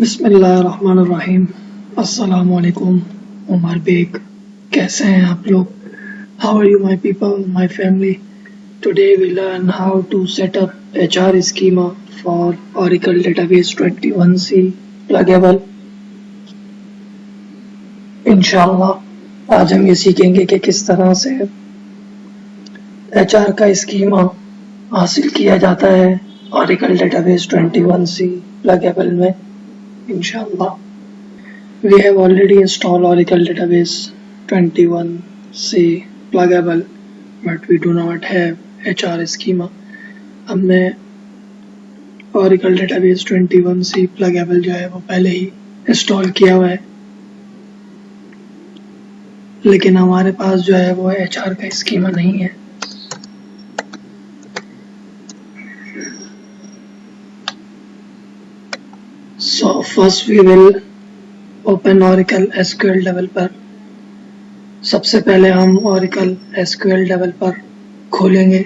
बिस्मिल्लाहिर्रहमानिर्रहीम। अस्सलाम वालेकुम। उमर बेग, कैसे हैं आप लोग? How are you, my people, my family? Today we learn how to set up HR schema for Oracle Database 21C pluggable. इंशाल्लाह आज हम ये सीखेंगे कि किस तरह से HR का स्कीमा हासिल किया जाता है Oracle Database 21C pluggable में। Inshallah, we have already installed Oracle Database 21C pluggable, but we do not have HR schema. हमने Oracle Database 21C pluggable जो है वो पहले ही इंस्टॉल किया हुआ है, लेकिन हमारे पास जो है वो HR का स्कीमा नहीं है। So first we will open Oracle SQL Developer. सबसे पहले हम Oracle SQL Developer खोलेंगे।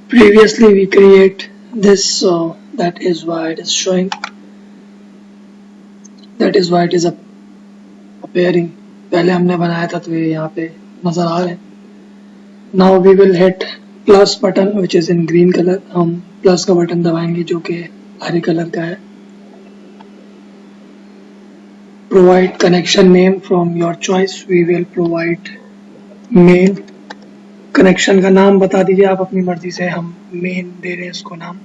Previously we create this, so that is why it is showing, that is why it is appearing. पहले हमने बनाया था तो ये यहाँ पे नजर आ रहे हैं। Now we will hit plus button which is in green color. हम प्लस का बटन दबाएंगे जो कि हरे कलर का है। Provide connection name from your choice. We will provide main. Connection का नाम बता दीजिए आप अपनी मर्जी से, हम मेन दे रहे हैं इसको नाम।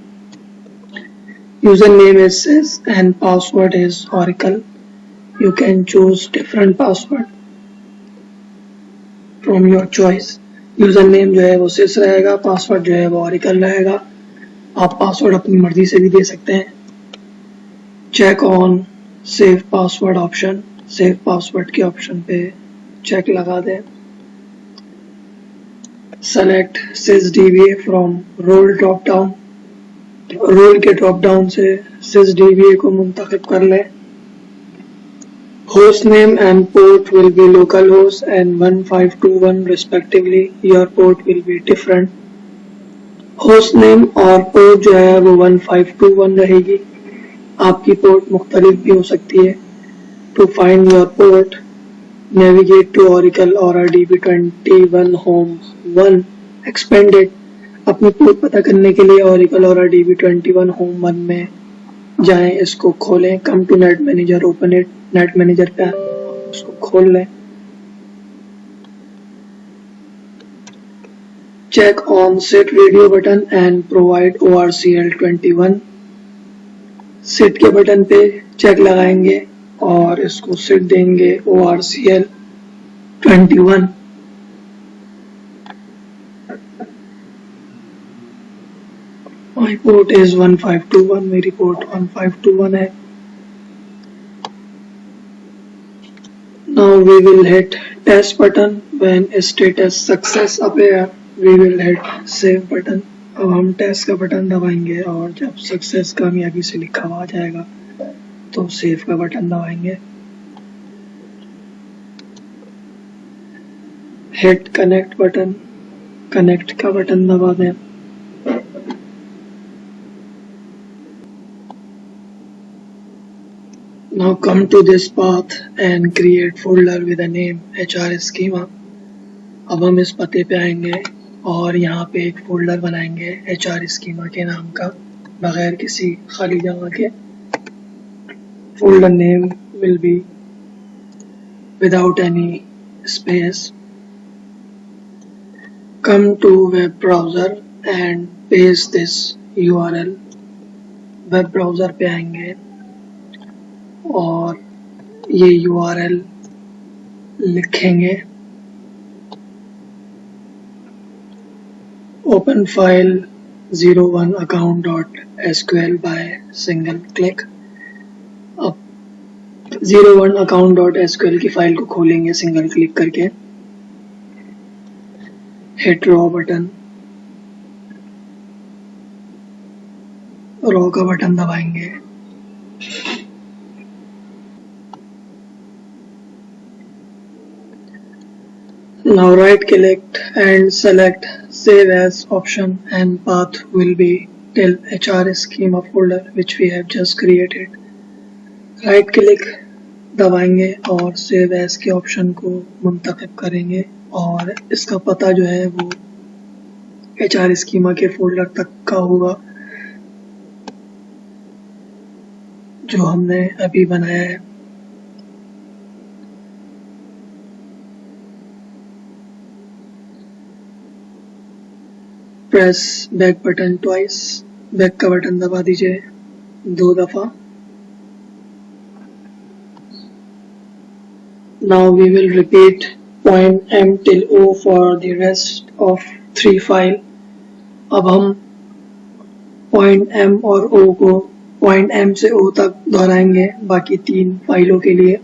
User name is cis and password is Oracle. You can choose different password from your choice. User name जो है वो सिस रहेगा, पासवर्ड जो है वो Oracle रहेगा। आप पासवर्ड अपनी मर्जी से भी दे सकते हैं। Check on save password option, save password के ऑप्शन पे चेक लगा दें। Select sysdba from role drop down. Role के ड्रॉप डाउन से sysdba को मुंतखब कर लें। Host name and port will be localhost and 1521 respectively. Your port will be different. Host name और port जो है वो 1521 रहेगी। आपकी पोर्ट मुख्तलिफ भी हो सकती है। To find your port, navigate to Oracle or DB21 Home 1 Expanded. अपनी पोर्ट पता करने के लिए Oracle और DB21 Home 1 में जाएं, इसको खोलें। Come to Net Manager, open it. Net Manager पे उसको खोल लें। Check on Set Radio button and provide ORCL21. Set के बटन पे चेक लगाएंगे और इसको सेट देंगे ORCL21। My port is 1521, मेरी पोर्ट 1521 है। Now we will hit test button. When status success appear, we will hit save button. अब हम टेस्ट का बटन दबाएंगे और जब सक्सेस कामयाबी से लिखा हुआ आ जाएगा तो सेव का बटन दबाएंगे। हिट कनेक्ट बटन, कनेक्ट का बटन दबा दें। Now come to this path and create folder with a name HR schema. अब हम इस पते पे आएंगे और यहाँ पे एक फोल्डर बनाएंगे HR schema के नाम का, बगैर किसी खाली जगह के। Folder name will be without any space. Come to web browser and paste this URL. Web browser पे आएंगे और ये URL लिखेंगे, open file 01account.sql by single click। अब 01account.sql की फाइल को खोलेंगे सिंगल क्लिक करके, हिट रॉ बटन, रॉ का बटन दबाएंगे। Now right click and select save as option and path will be till HR schema folder which we have just created। right click दबाएंगे और save as के option को मुंतखब करेंगे और इसका पता जो है वो HR schema के फोल्डर तक का होगा जो हमने अभी बनाया है। Press back button twice, back का बटन दबा दीजिए 2 दफा। Now we will repeat point M till O for the rest of 3 file। अब हम point M और O को point M से O तक दोहराएंगे बाकी 3 फाइलों के लिए।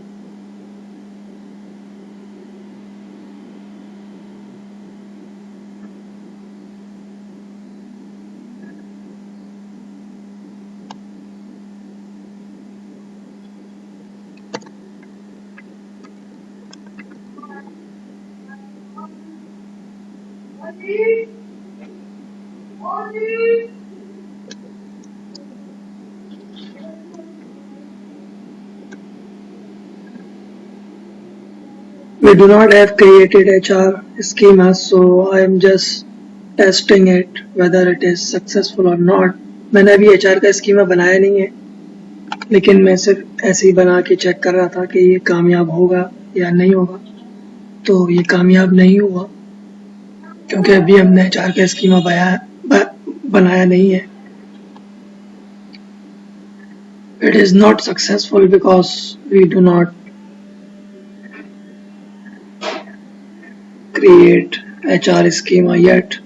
We do not have created HR schema, so I am just testing it whether it is successful or not। मैंने अभी HR का स्कीमा बनाया नहीं है, लेकिन मैं सिर्फ ऐसे ही बना के चेक कर रहा था कि ये कामयाब होगा या नहीं होगा। तो ये कामयाब नहीं हुआ क्योंकि अभी हमने HR का स्कीमा बनाया नहीं है। It is not successful because we do not create HR schema yet।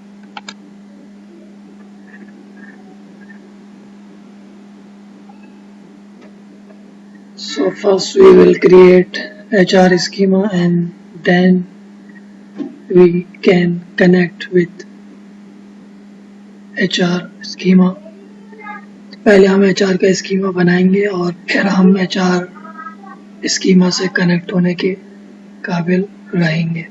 So first we will create HR schema and then we can connect with HR schema। पहले हम HR का स्कीमा बनाएंगे और फिर हम HR स्कीमा से connect होने के काबिल रहेंगे।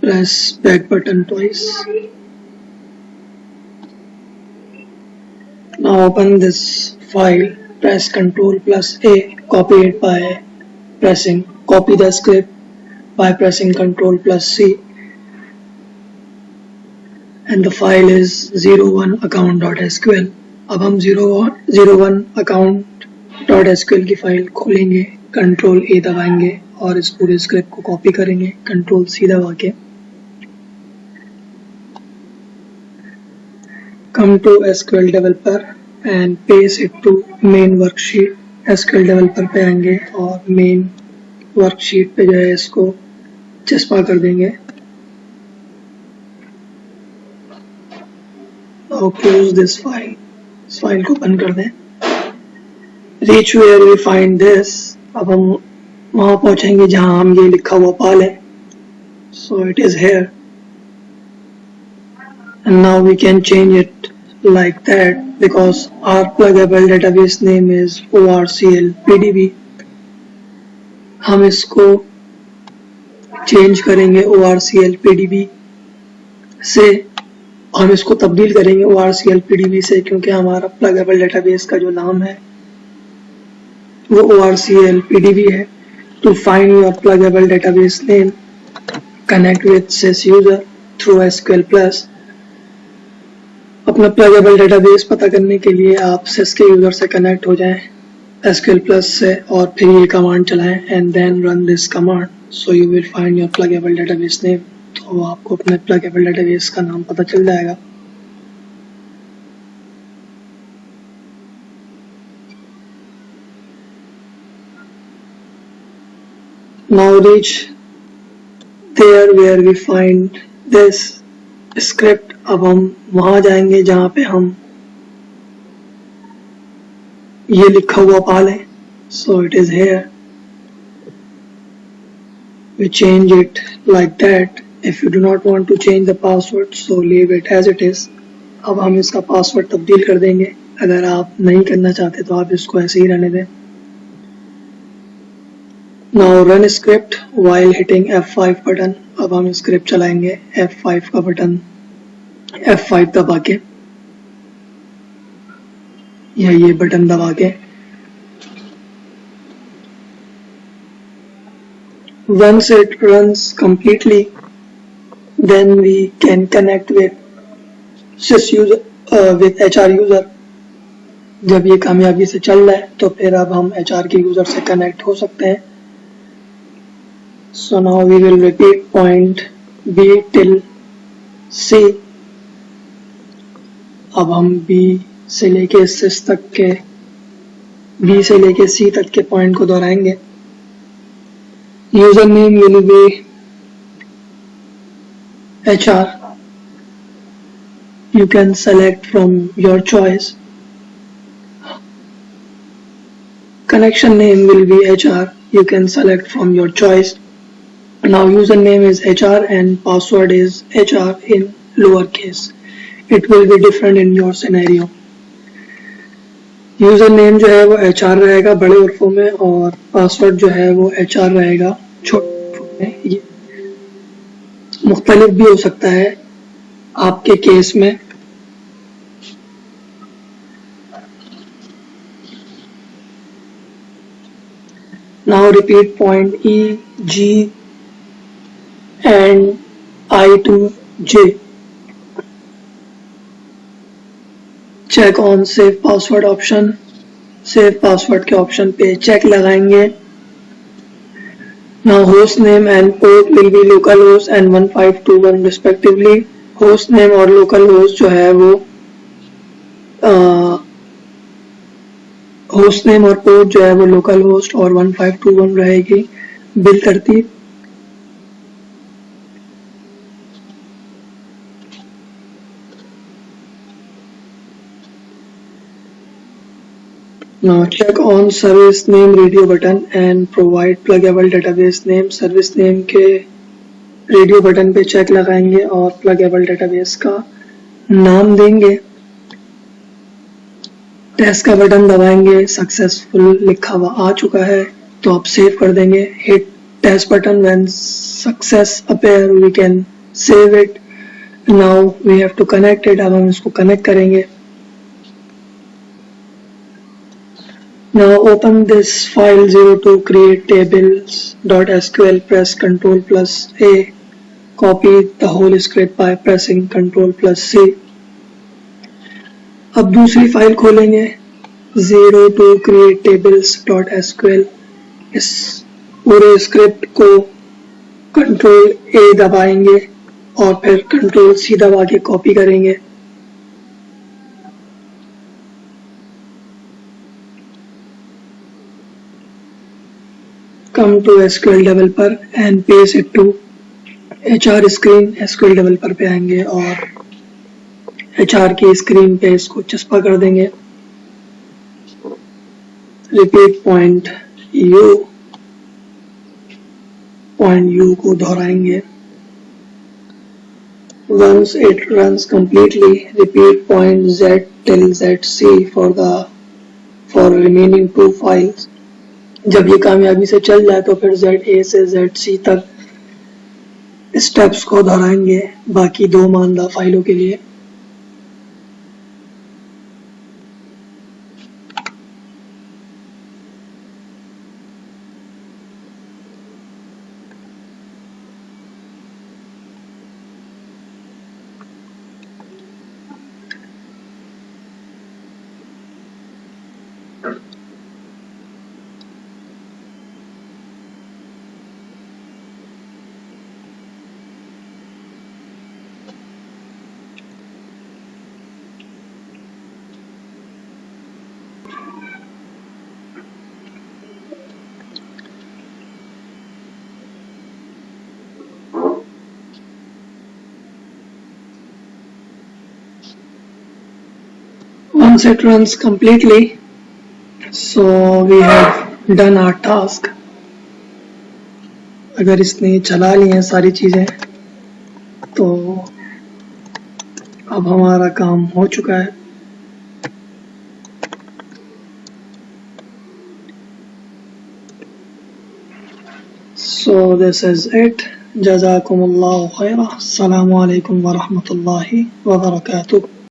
Press back button twice। Now open this file, press Ctrl plus A, copy it by pressing copy the script by pressing Ctrl plus C, and the file is 01account.sql। अब हम 01account.sql की file खोलेंगे, Ctrl A दबाएंगे और इस पूरे script को copy करेंगे Ctrl C दबा के। Come to SQL Developer and paste it to main worksheet। SQL Developer पे आएंगे और main worksheet पे जो है इसको चस्पा कर देंगे। Now close this file। इस फाइल को बंद कर दें। Reach where we find this। अब हम वहाँ पहुँचेंगे जहाँ हम ये लिखा हुआ पाल है। So it is here। And now we can change it like that because our pluggable database name is ORCL PDB। हम इसको चेंज करेंगे ORCL PDB से, हम इसको तब्दील करेंगे ORCL PDB से क्योंकि हमारा pluggable database का जो नाम है वो ORCL PDB है। To find your pluggable database name, connect with sysuser through SQL Plus। अपना प्लगेबल डेटाबेस पता करने के लिए आप सिस के यूजर से कनेक्ट हो जाएं SQL Plus से और फिर ये कमांड चलाएं and then run this command, so you will find your pluggable database name. तो आपको अपने प्लगेबल डेटाबेस का नाम पता चल जाएगा। Now reach there where we find this script। अब हम वहां जाएंगे जहां पे हम ये लिखा हुआ पा लें। So it is here, we change it like that। If you do not want to change the password, so leave it as it is। अब हम इसका पासवर्ड तब्दील कर देंगे। अगर आप नहीं करना चाहते तो आप इसको ऐसे ही रहने दें। Now run script while hitting F5 button. अब हम स्क्रिप्ट चलाएंगे F5 का बटन F5 दबा के या ये बटन दबा के। Once it runs completely, then we can connect with sys user with HR user। जब ये कामयाबी से चल रहा है तो फिर अब हम HR के यूजर से कनेक्ट हो सकते हैं। So now we will repeat point B till C। अब हम B से लेके C तक के B से लेके C तक के पॉइंट को दोहराएंगे। User name will be HR। You can select from your choice। Connection name will be HR। You can select from your choice। Now username is HR and password is HR in lowercase। It will be different in your scenario। Username जो है वो HR रहेगा बड़े उर्फों में और password जो है वो HR रहेगा छोटे उर्फों में। ये मुख्तलिफ भी हो सकता है आपके केस में। Now repeat point E, G and I to J। Check on save password option. Save password के ऑप्शन पे चेक लगाएंगे। Now host name and port will be localhost and 1521 respectively। Host name और local host जो है वो host name और port जो है वो लोकल होस्ट और 1521 रहेगी बिल तरतीब। Now check on service name radio button and provide pluggable database name। Service name के रेडियो बटन पे चेक लगाएंगे और प्लगेबल डेटाबेस का नाम देंगे। टेस्ट का बटन दबाएंगे। सक्सेसफुल लिखा हुआ आ चुका है तो आप सेव कर देंगे। Hit test button when success appear we can save it. Now we have to connect it. अब हम इसको कनेक्ट करेंगे। Now open this file 02 create tables.sql। press Ctrl+A। copy the whole script by pressing Ctrl+C। अब दूसरी file खोलेंगे 02 create tables.sql। इस पूरे script को Ctrl+A दबाएंगे और फिर Ctrl+C दबा के कॉपी करेंगे। Come to SQL Developer and paste it to HR screen। SQL Developer पे आएंगे और HR की स्क्रीन पे इसको चस्पा कर देंगे। Repeat point U को दोहराएंगे। Once it runs completely, repeat point Z till ZC for remaining 2 files। जब ये कामयाबी से चल जाए तो फिर ZA से ZC तक स्टेप्स को दोहराएंगे बाकी 2 मानदा फाइलों के लिए। once it runs completely, so we have done our task. अगर इसने चला ली हैं सारी चीज़ें तो अब हमारा काम हो चुका है. So this is it. Jazakumullahu khaira. Assalamu alaikum wa rahmatullahi wa barakatuh.